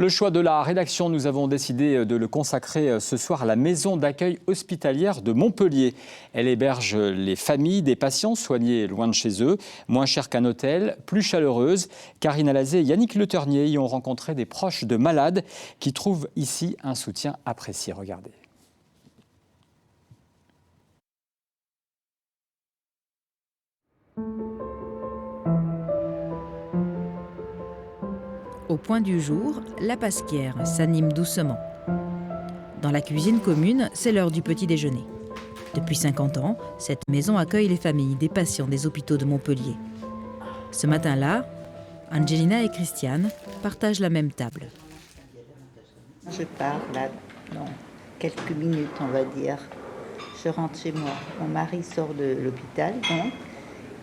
Le choix de la rédaction, nous avons décidé de le consacrer ce soir à la maison d'accueil hospitalière de Montpellier. Elle héberge les familles des patients soignés loin de chez eux, moins cher qu'un hôtel, plus chaleureuse. Karine Alazé et Yannick Le Ternier y ont rencontré des proches de malades qui trouvent ici un soutien apprécié. Regardez. Au point du jour, la pasquière s'anime doucement. Dans la cuisine commune, c'est l'heure du petit déjeuner. Depuis 50 ans, cette maison accueille les familles des patients des hôpitaux de Montpellier. Ce matin-là, Angelina et Christiane partagent la même table. Je pars là dans quelques minutes, on va dire. Je rentre chez moi. Mon mari sort de l'hôpital, donc.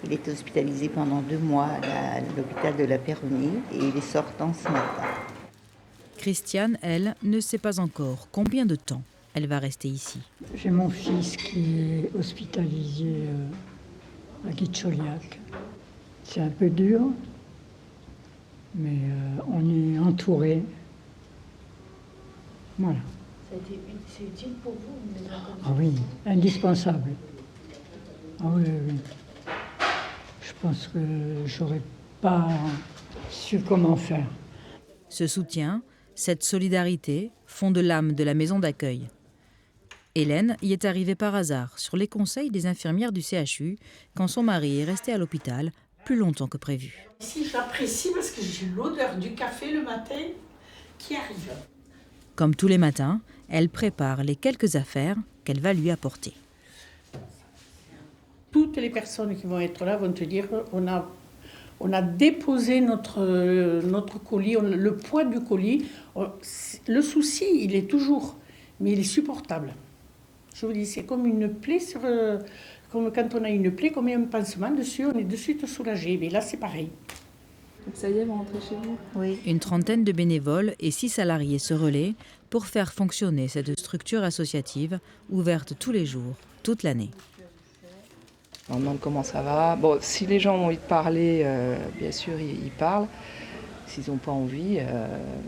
Il était hospitalisé pendant 2 mois à l'hôpital de la Péronie et il est sortant ce matin. Christiane, elle, ne sait pas encore combien de temps elle va rester ici. J'ai mon fils qui est hospitalisé à Guitcholiac. C'est un peu dur, mais on est entouré. Voilà. C'est utile pour vous, une maison comme ça? Ah oui, indispensable. Ah oui, oui. Je pense que j'aurais pas su comment faire. Ce soutien, cette solidarité font de l'âme de la maison d'accueil. Hélène y est arrivée par hasard, sur les conseils des infirmières du CHU, quand son mari est resté à l'hôpital plus longtemps que prévu. Ici, j'apprécie parce que j'ai l'odeur du café le matin qui arrive. Comme tous les matins, elle prépare les quelques affaires qu'elle va lui apporter. Toutes les personnes qui vont être là vont te dire on a déposé notre colis, le poids du colis. Le souci, il est toujours, mais il est supportable. Je vous dis, c'est comme une plaie comme quand on a une plaie, qu'on met un pansement dessus, on est de suite soulagé. Mais là, c'est pareil. Donc ça y est, vous rentrez chez vous? Oui. Une trentaine de bénévoles et 6 salariés se relaient pour faire fonctionner cette structure associative ouverte tous les jours, toute l'année. On demande comment ça va. Bon, si les gens ont envie de parler, bien sûr, ils parlent. S'ils n'ont pas envie,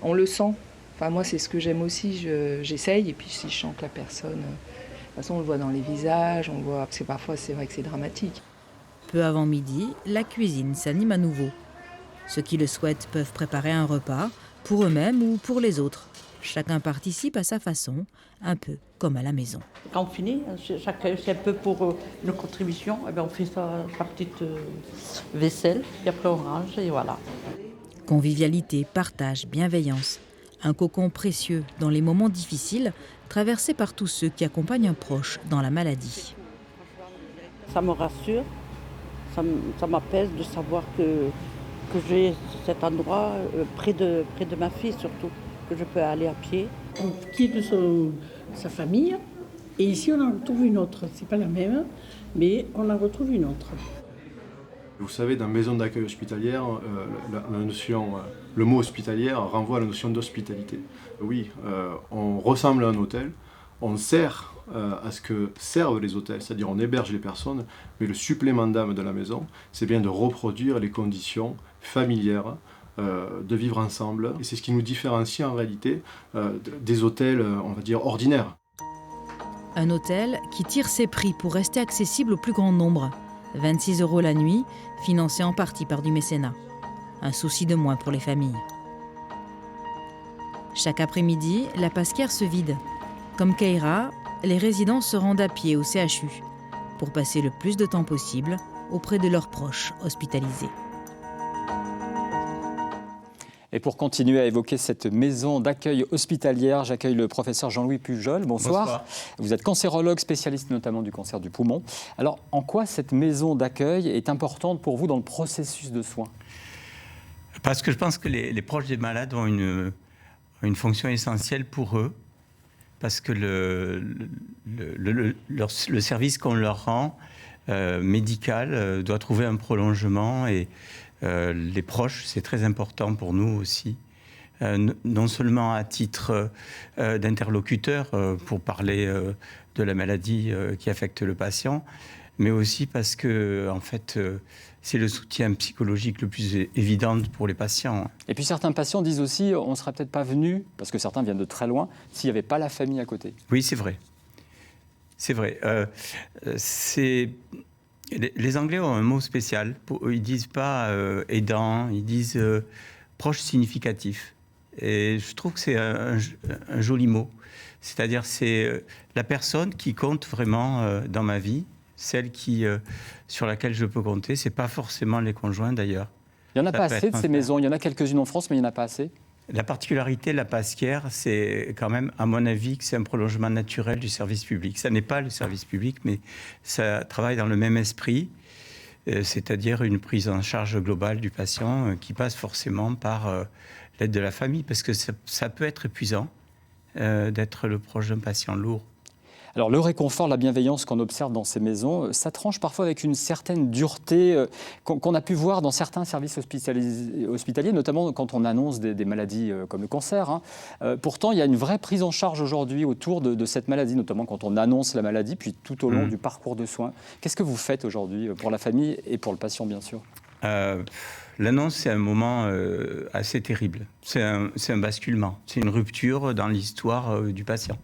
on le sent. Enfin, moi, c'est ce que j'aime aussi. J'essaye. Et puis, si je sens que la personne... de toute façon, on le voit dans les visages. On le voit, parce que parfois, c'est vrai que c'est dramatique. Peu avant midi, la cuisine s'anime à nouveau. Ceux qui le souhaitent peuvent préparer un repas, pour eux-mêmes ou pour les autres. Chacun participe à sa façon, un peu comme à la maison. Quand on finit, chacun, c'est un peu pour une contribution, et bien on fait sa petite vaisselle, et après on range, et voilà. Convivialité, partage, bienveillance. Un cocon précieux dans les moments difficiles, traversés par tous ceux qui accompagnent un proche dans la maladie. Ça me rassure, ça m'apaise de savoir que j'ai cet endroit près de ma fille surtout, que je peux aller à pied. On quitte sa famille et ici on en retrouve une autre. C'est pas la même, mais on en retrouve une autre. Vous savez, dans maison d'accueil hospitalière, le mot hospitalière renvoie à la notion d'hospitalité. Oui, on ressemble à un hôtel, on sert à ce que servent les hôtels, c'est-à-dire on héberge les personnes, mais le supplément d'âme de la maison, c'est bien de reproduire les conditions familières de vivre ensemble. Et c'est ce qui nous différencie en réalité des hôtels, on va dire, ordinaires. Un hôtel qui tire ses prix pour rester accessible au plus grand nombre. 26 € la nuit, financé en partie par du mécénat. Un souci de moins pour les familles. Chaque après-midi, la pasquière se vide. Comme Keira, les résidents se rendent à pied au CHU pour passer le plus de temps possible auprès de leurs proches hospitalisés. Et pour continuer à évoquer cette maison d'accueil hospitalière, j'accueille le professeur Jean-Louis Pujol. Bonsoir. Bonsoir. Vous êtes cancérologue, spécialiste notamment du cancer du poumon. Alors, en quoi cette maison d'accueil est importante pour vous dans le processus de soins? Parce que je pense que les proches des malades ont une fonction essentielle pour eux, parce que le service qu'on leur rend, médical, doit trouver un prolongement et les proches, c'est très important pour nous aussi, non seulement à titre d'interlocuteur pour parler de la maladie qui affecte le patient, mais aussi parce que, en fait, c'est le soutien psychologique le plus évident pour les patients. Et puis certains patients disent aussi, on ne serait peut-être pas venu, parce que certains viennent de très loin, s'il n'y avait pas la famille à côté. Oui, c'est vrai. C'est vrai. Les Anglais ont un mot spécial. Ils ne disent pas aidant, ils disent proche significatif. Et je trouve que c'est un joli mot. C'est-à-dire c'est la personne qui compte vraiment dans ma vie, celle sur laquelle je peux compter. Ce n'est pas forcément les conjoints d'ailleurs. Il n'y en a pas assez de ces maisons. Il y en a quelques-unes en France, mais il n'y en a pas assez. La particularité de la Pasquière, c'est quand même, à mon avis, que c'est un prolongement naturel du service public. Ça n'est pas le service public, mais ça travaille dans le même esprit, c'est-à-dire une prise en charge globale du patient qui passe forcément par l'aide de la famille, parce que ça peut être épuisant d'être le proche d'un patient lourd. Alors le réconfort, la bienveillance qu'on observe dans ces maisons, ça tranche parfois avec une certaine dureté qu'on a pu voir dans certains services hospitaliers, notamment quand on annonce des maladies comme le cancer. Hein. Pourtant, il y a une vraie prise en charge aujourd'hui autour de cette maladie, notamment quand on annonce la maladie, puis tout au long du parcours de soins. Qu'est-ce que vous faites aujourd'hui pour la famille et pour le patient, bien sûr? L'annonce, c'est un moment assez terrible. C'est un basculement, c'est une rupture dans l'histoire du patient.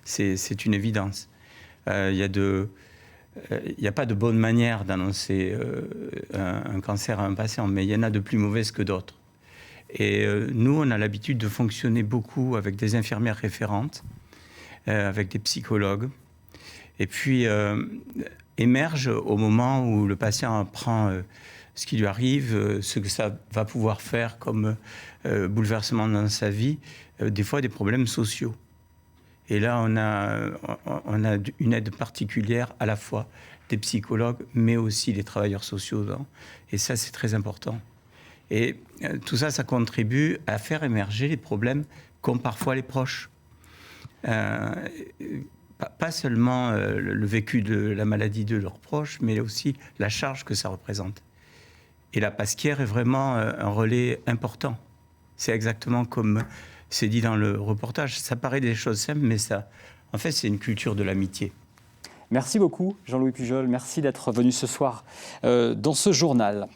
C'est une évidence. Il n'y a pas de bonne manière d'annoncer un cancer à un patient, mais il y en a de plus mauvaises que d'autres. Et nous, on a l'habitude de fonctionner beaucoup avec des infirmières référentes, avec des psychologues. Et puis, émerge au moment où le patient apprend ce qui lui arrive, ce que ça va pouvoir faire comme bouleversement dans sa vie, des fois des problèmes sociaux. Et là, on a une aide particulière à la fois des psychologues, mais aussi des travailleurs sociaux. Et ça, c'est très important. Et tout ça, ça contribue à faire émerger les problèmes qu'ont parfois les proches. Pas seulement le vécu de la maladie de leurs proches, mais aussi la charge que ça représente. Et la Pasquière est vraiment un relais important. C'est exactement comme c'est dit dans le reportage. Ça paraît des choses simples, mais en fait, c'est une culture de l'amitié. Merci beaucoup, Jean-Louis Pujol. Merci d'être venu ce soir dans ce journal.